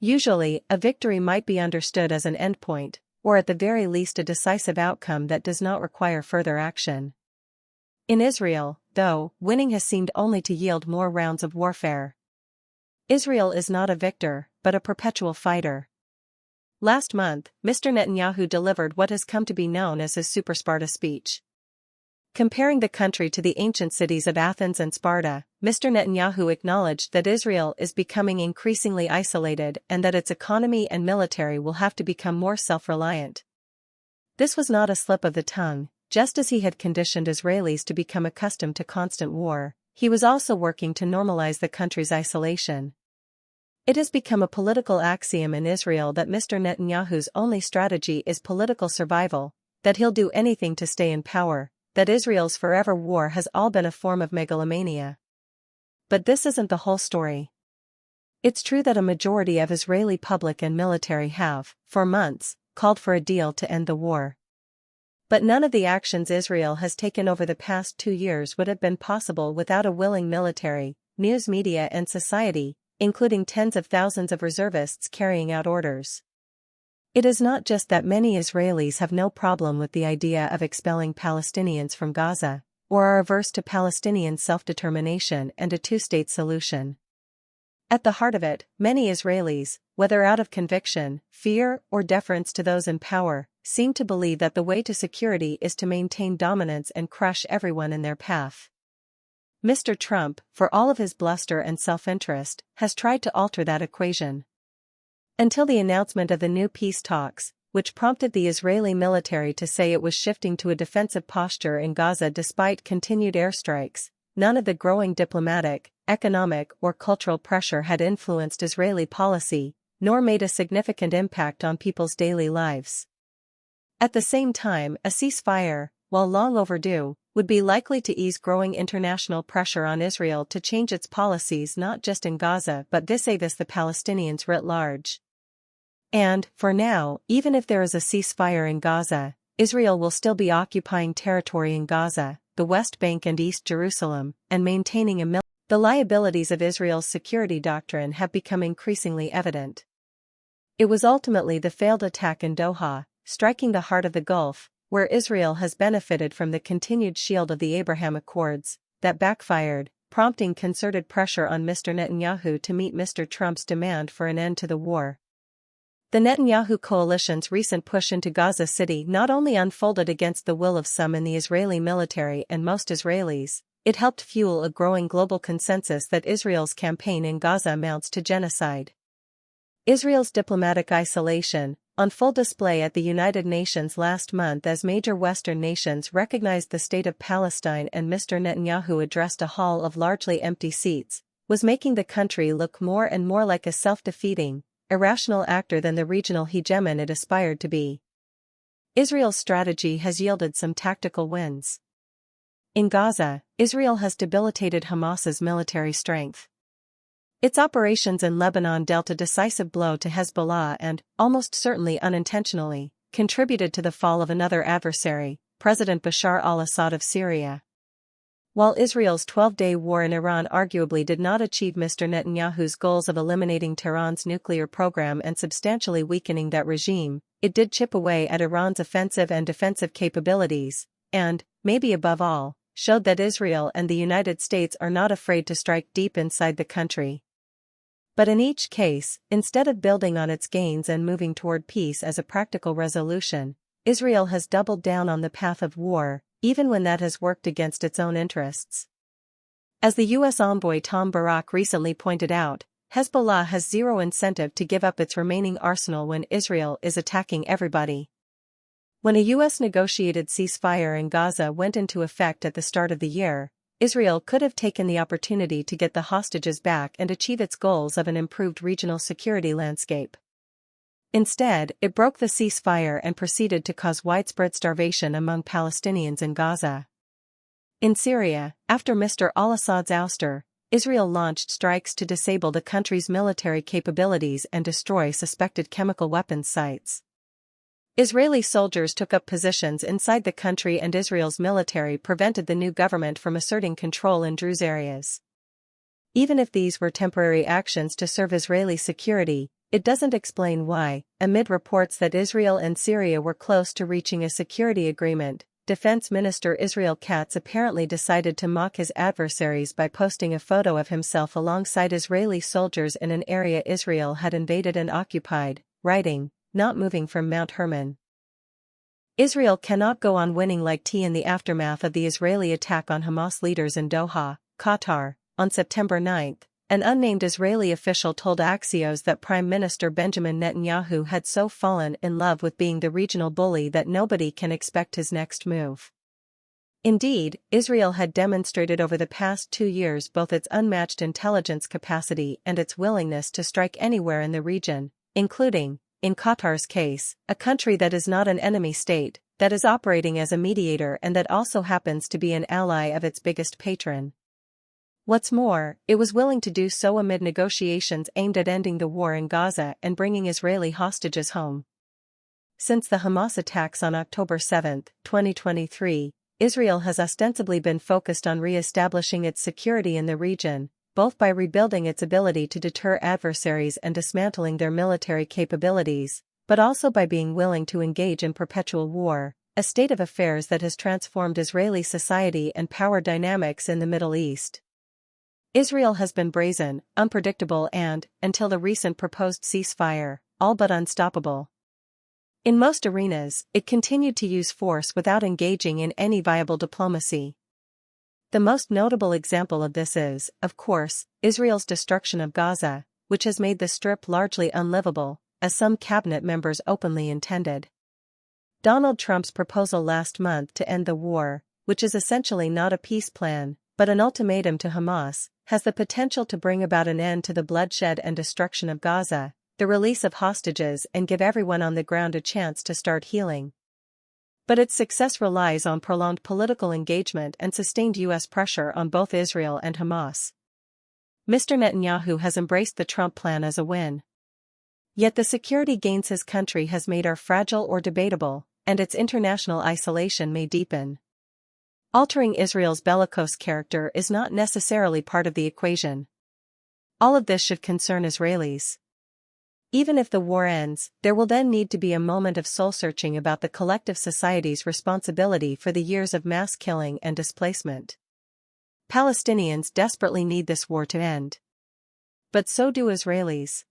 Usually, a victory might be understood as an endpoint, or at the very least a decisive outcome that does not require further action. In Israel, though, winning has seemed only to yield more rounds of warfare. Israel is not a victor, but a perpetual fighter. Last month, Mr. Netanyahu delivered what has come to be known as his Super Sparta speech. Comparing the country to the ancient cities of Athens and Sparta, Mr. Netanyahu acknowledged that Israel is becoming increasingly isolated and that its economy and military will have to become more self-reliant. This was not a slip of the tongue. Just as he had conditioned Israelis to become accustomed to constant war, he was also working to normalize the country's isolation. It has become a political axiom in Israel that Mr. Netanyahu's only strategy is political survival, that he'll do anything to stay in power, that Israel's forever war has all been a form of megalomania. But this isn't the whole story. It's true that a majority of Israeli public and military have, for months, called for a deal to end the war. But none of the actions Israel has taken over the past 2 years would have been possible without a willing military, news media and society, including tens of thousands of reservists carrying out orders. It is not just that many Israelis have no problem with the idea of expelling Palestinians from Gaza, or are averse to Palestinian self-determination and a two-state solution. At the heart of it, many Israelis, whether out of conviction, fear, or deference to those in power, seem to believe that the way to security is to maintain dominance and crush everyone in their path. Mr. Trump, for all of his bluster and self-interest, has tried to alter that equation. Until the announcement of the new peace talks, which prompted the Israeli military to say it was shifting to a defensive posture in Gaza despite continued airstrikes, none of the growing diplomatic, economic, or cultural pressure had influenced Israeli policy, nor made a significant impact on people's daily lives. At the same time, a ceasefire, while long overdue, would be likely to ease growing international pressure on Israel to change its policies not just in Gaza but vis-a-vis the Palestinians writ large. And, for now, even if there is a ceasefire in Gaza, Israel will still be occupying territory in Gaza, the West Bank and East Jerusalem, and maintaining a military. The liabilities of Israel's security doctrine have become increasingly evident. It was ultimately the failed attack in Doha, striking the heart of the Gulf, where Israel has benefited from the continued shield of the Abraham Accords, that backfired, prompting concerted pressure on Mr. Netanyahu to meet Mr. Trump's demand for an end to the war. The Netanyahu coalition's recent push into Gaza City not only unfolded against the will of some in the Israeli military and most Israelis, it helped fuel a growing global consensus that Israel's campaign in Gaza amounts to genocide. Israel's diplomatic isolation, on full display at the United Nations last month as major Western nations recognized the state of Palestine and Mr. Netanyahu addressed a hall of largely empty seats, was making the country look more and more like a self-defeating, irrational actor than the regional hegemon it aspired to be. Israel's strategy has yielded some tactical wins. In Gaza, Israel has debilitated Hamas's military strength. Its operations in Lebanon dealt a decisive blow to Hezbollah and, almost certainly unintentionally, contributed to the fall of another adversary, President Bashar al-Assad of Syria. While Israel's 12-day war in Iran arguably did not achieve Mr. Netanyahu's goals of eliminating Tehran's nuclear program and substantially weakening that regime, it did chip away at Iran's offensive and defensive capabilities, and, maybe above all, showed that Israel and the United States are not afraid to strike deep inside the country. But in each case, instead of building on its gains and moving toward peace as a practical resolution, Israel has doubled down on the path of war, even when that has worked against its own interests. As the U.S. envoy Tom Barak recently pointed out, Hezbollah has zero incentive to give up its remaining arsenal when Israel is attacking everybody. When a U.S. negotiated ceasefire in Gaza went into effect at the start of the year, Israel could have taken the opportunity to get the hostages back and achieve its goals of an improved regional security landscape. Instead, it broke the ceasefire and proceeded to cause widespread starvation among Palestinians in Gaza. In Syria, after Mr. al-Assad's ouster, Israel launched strikes to disable the country's military capabilities and destroy suspected chemical weapons sites. Israeli soldiers took up positions inside the country and Israel's military prevented the new government from asserting control in Druze areas. Even if these were temporary actions to serve Israeli security, it doesn't explain why. Amid reports that Israel and Syria were close to reaching a security agreement, Defense Minister Israel Katz apparently decided to mock his adversaries by posting a photo of himself alongside Israeli soldiers in an area Israel had invaded and occupied, writing, "Not moving from Mount Hermon." Israel cannot go on winning like tea in the aftermath of the Israeli attack on Hamas leaders in Doha, Qatar, on September 9. An unnamed Israeli official told Axios that Prime Minister Benjamin Netanyahu had so fallen in love with being the regional bully that nobody can expect his next move. Indeed, Israel had demonstrated over the past 2 years both its unmatched intelligence capacity and its willingness to strike anywhere in the region, including, in Qatar's case, a country that is not an enemy state, that is operating as a mediator and that also happens to be an ally of its biggest patron. What's more, it was willing to do so amid negotiations aimed at ending the war in Gaza and bringing Israeli hostages home. Since the Hamas attacks on October 7, 2023, Israel has ostensibly been focused on re-establishing its security in the region, both by rebuilding its ability to deter adversaries and dismantling their military capabilities, but also by being willing to engage in perpetual war, a state of affairs that has transformed Israeli society and power dynamics in the Middle East. Israel has been brazen, unpredictable and, until the recent proposed ceasefire, all but unstoppable. In most arenas, it continued to use force without engaging in any viable diplomacy. The most notable example of this is, of course, Israel's destruction of Gaza, which has made the Strip largely unlivable, as some cabinet members openly intended. Donald Trump's proposal last month to end the war, which is essentially not a peace plan, but an ultimatum to Hamas, has the potential to bring about an end to the bloodshed and destruction of Gaza, the release of hostages and give everyone on the ground a chance to start healing. But its success relies on prolonged political engagement and sustained U.S. pressure on both Israel and Hamas. Mr. Netanyahu has embraced the Trump plan as a win. Yet the security gains his country has made are fragile or debatable, and its international isolation may deepen. Altering Israel's bellicose character is not necessarily part of the equation. All of this should concern Israelis. Even if the war ends, there will then need to be a moment of soul-searching about the collective society's responsibility for the years of mass killing and displacement. Palestinians desperately need this war to end. But so do Israelis.